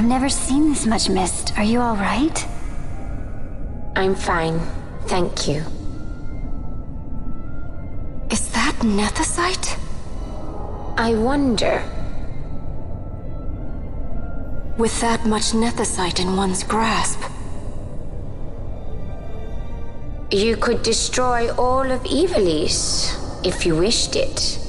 I've never seen this much mist. Are you all right? I'm fine, thank you. Is that nethicite? I wonder. With that much nethicite in one's grasp. You could destroy all of Ivalice, if you wished it.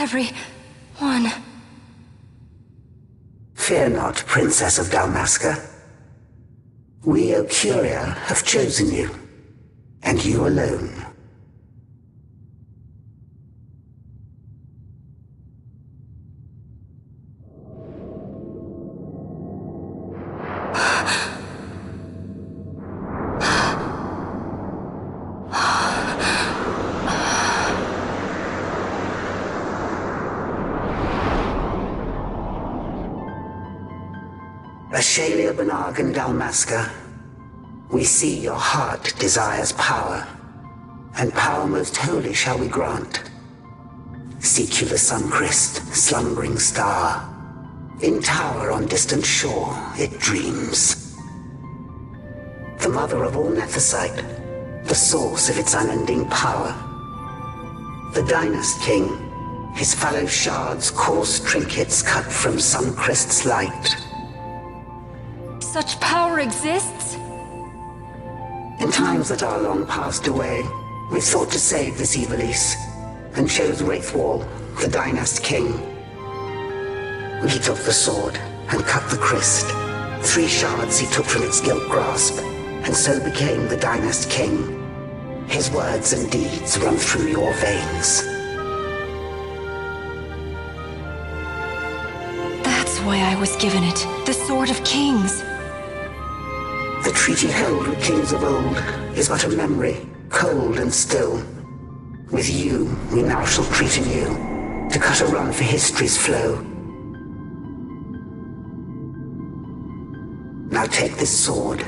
everyone. Fear not, Princess of Dalmasca. We, Ocuria, have chosen you, and you alone. Ashalia Benarg and Dalmasca, we see your heart desires power, and power most holy shall we grant. Seek you the sun-crest, slumbering star. In tower on distant shore it dreams. The mother of all Nephesite, the source of its unending power. The Dynast King, his fallow shards coarse trinkets cut from sun-crest's light. Such power exists? In times that are long passed away, we sought to save this Evilise, and chose Wraithwall, the Dynast King. He took the sword and cut the crest. 3 shards he took from its gilt grasp, and so became the Dynast King. His words and deeds run through your veins. That's why I was given it, the Sword of Kings. The treaty held with kings of old is but a memory, cold and still. With you, we now shall treat anew, to cut a run for history's flow. Now take this sword,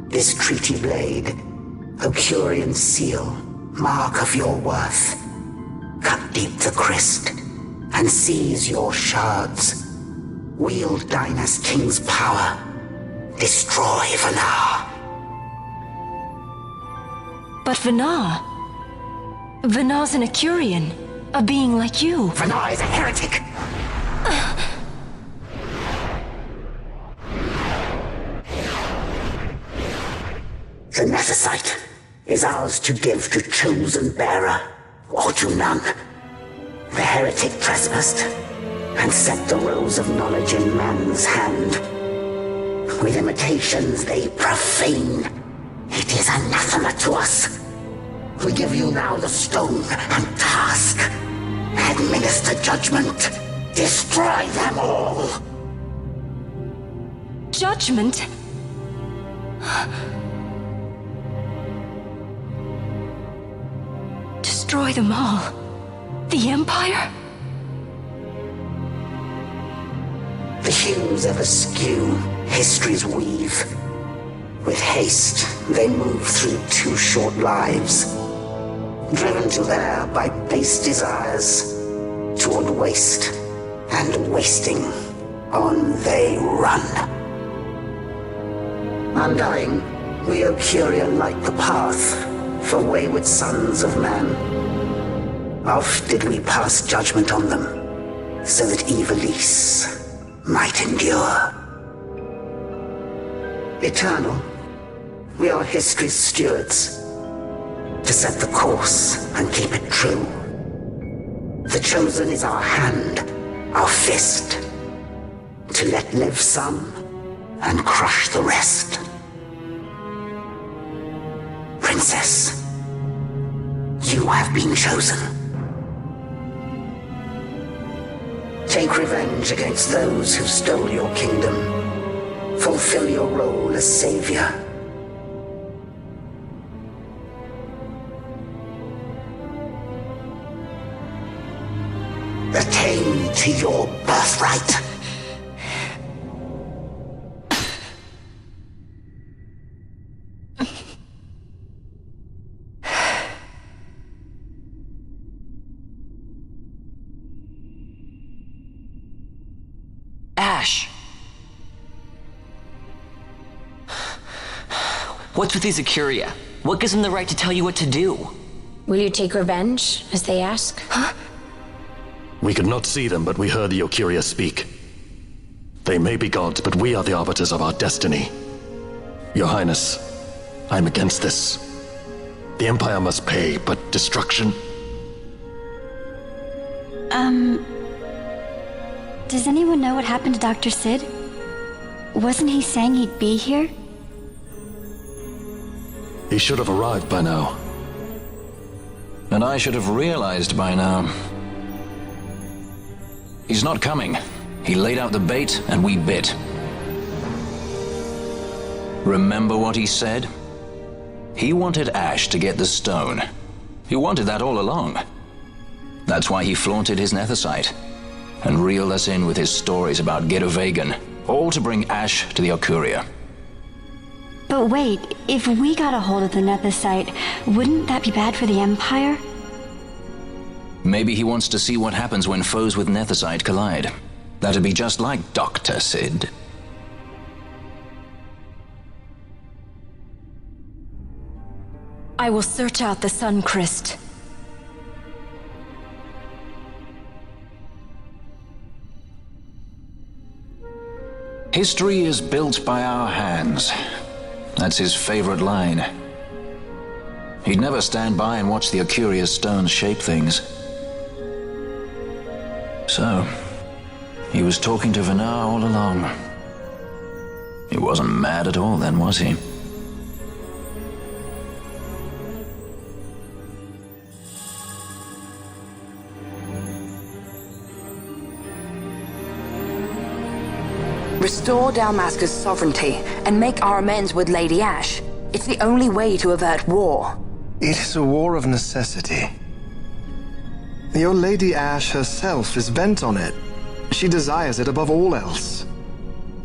this treaty blade, Ocurian seal, mark of your worth. Cut deep the crest, and seize your shards. Wield Dynast King's power. Destroy Vanar. But Vanar? Vanar's an Ocurian, a being like you. Vanar is a heretic. The Nephesite is ours to give to chosen bearer, or to none. The heretic trespassed, and set the rose of knowledge in man's hand. With imitations they profane. It is anathema to us. We give you now the stone and task. Administer judgment. Destroy them all. Judgment? Destroy them all? The Empire? The hues ever skew history's weave. With haste, they move through 2 short lives, driven to there by base desires, toward waste, and wasting, on they run. Undying, we Ocuria light the path for wayward sons of man. Oft did we pass judgment on them, so that Evilise might endure. Eternal, we are history's stewards, to set the course and keep it true. The chosen is our hand, our fist, to let live some and crush the rest. Princess, you have been chosen. Take revenge against those who stole your kingdom. Fulfill your role as savior. Attain to your birthright. Ash! What's with these Ocuria? What gives them the right to tell you what to do? Will you take revenge, as they ask? Huh? We could not see them, but we heard the Ocuria speak. They may be gods, but we are the arbiters of our destiny. Your Highness, I'm against this. The Empire must pay, but destruction? Does anyone know what happened to Dr. Sid? Wasn't he saying he'd be here? He should have arrived by now. And I should have realized by now. He's not coming. He laid out the bait, and we bit. Remember what he said? He wanted Ash to get the stone. He wanted that all along. That's why he flaunted his nethicite, and reeled us in with his stories about Götter, all to bring Ash to the Okuria. But wait, if we got a hold of the nethicite, wouldn't that be bad for the Empire? Maybe he wants to see what happens when foes with nethicite collide. That'd be just like Dr. Sid. I will search out the Sun Crest. History is built by our hands. That's his favorite line. He'd never stand by and watch the Okuria's stones shape things. So, he was talking to Venar all along. He wasn't mad at all then, was he? Restore Dalmasca's sovereignty and make our amends with Lady Ash. It's the only way to avert war. It is a war of necessity. Your Lady Ash herself is bent on it. She desires it above all else.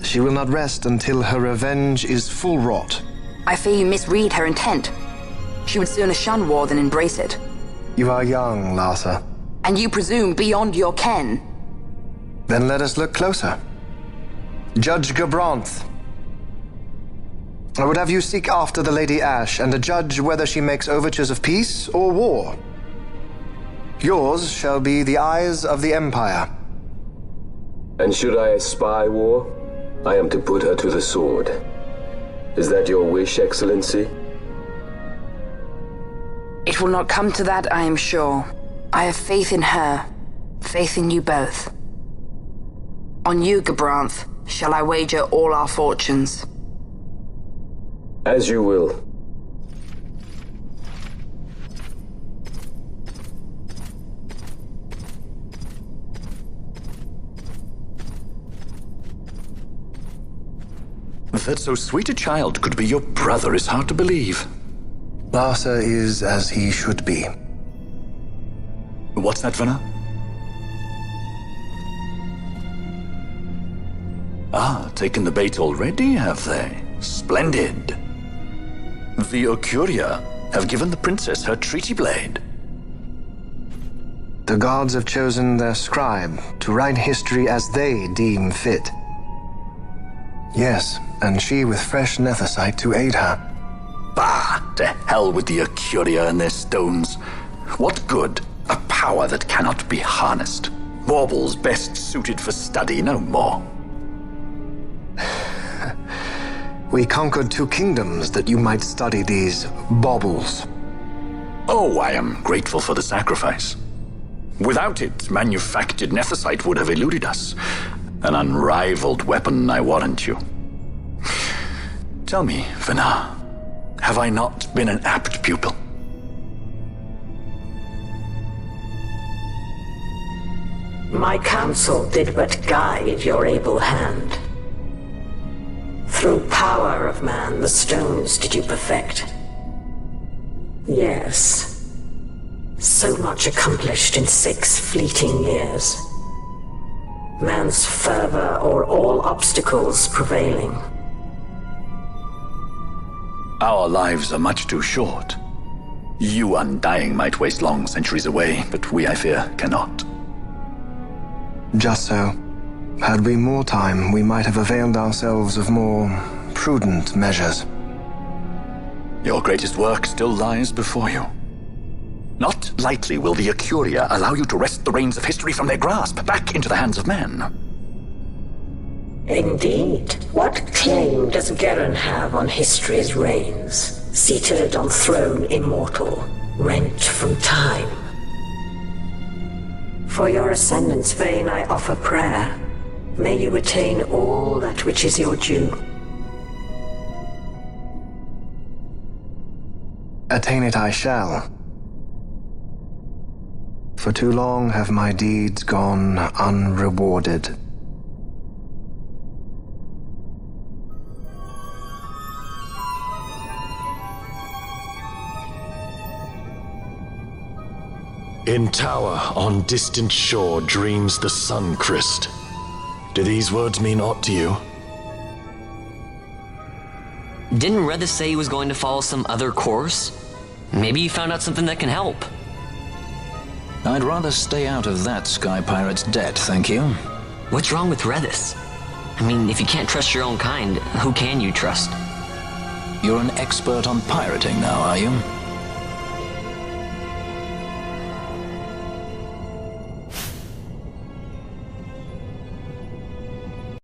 She will not rest until her revenge is full wrought. I fear you misread her intent. She would sooner shun war than embrace it. You are young, Larsa. And you presume beyond your ken. Then let us look closer. Judge Gabranth. I would have you seek after the Lady Ash and judge whether she makes overtures of peace or war. Yours shall be the eyes of the Empire. And should I espy war, I am to put her to the sword. Is that your wish, Excellency? It will not come to that, I am sure. I have faith in her, faith in you both. On you, Gabranth, shall I wager all our fortunes? As you will. That so sweet a child could be your brother is hard to believe. Larsa is as he should be. What's that, Venar? Ah, taken the bait already, have they? Splendid. The Okuria have given the princess her treaty blade. The gods have chosen their scribe to write history as they deem fit. Yes, and she with fresh nethicite to aid her. Bah, to hell with the Okuria and their stones. What good? A power that cannot be harnessed. Baubles best suited for study, no more. We conquered 2 kingdoms that you might study these baubles. Oh, I am grateful for the sacrifice. Without it, manufactured nethicite would have eluded us. An unrivaled weapon, I warrant you. Tell me, Venar, have I not been an apt pupil? My counsel did but guide your able hand. Through power of man, the stones did you perfect. Yes. So much accomplished in 6 fleeting years. Man's fervor o'er all obstacles prevailing. Our lives are much too short. You undying might waste long centuries away, but we, I fear, cannot. Just so. Had we more time, we might have availed ourselves of more prudent measures. Your greatest work still lies before you. Not lightly will the Okuria allow you to wrest the reins of history from their grasp, back into the hands of men. Indeed. What claim does Geren have on history's reins, seated on throne immortal, rent from time? For your ascendant's vein I offer prayer. May you attain all that which is your due. Attain it I shall. For too long have my deeds gone unrewarded. In tower on distant shore dreams the sun Christ. Do these words mean aught to you? Didn't Redis say he was going to follow some other course? Maybe you found out something that can help. I'd rather stay out of that sky pirate's debt, thank you. What's wrong with Redis? I mean, if you can't trust your own kind, who can you trust? You're an expert on pirating now, are you?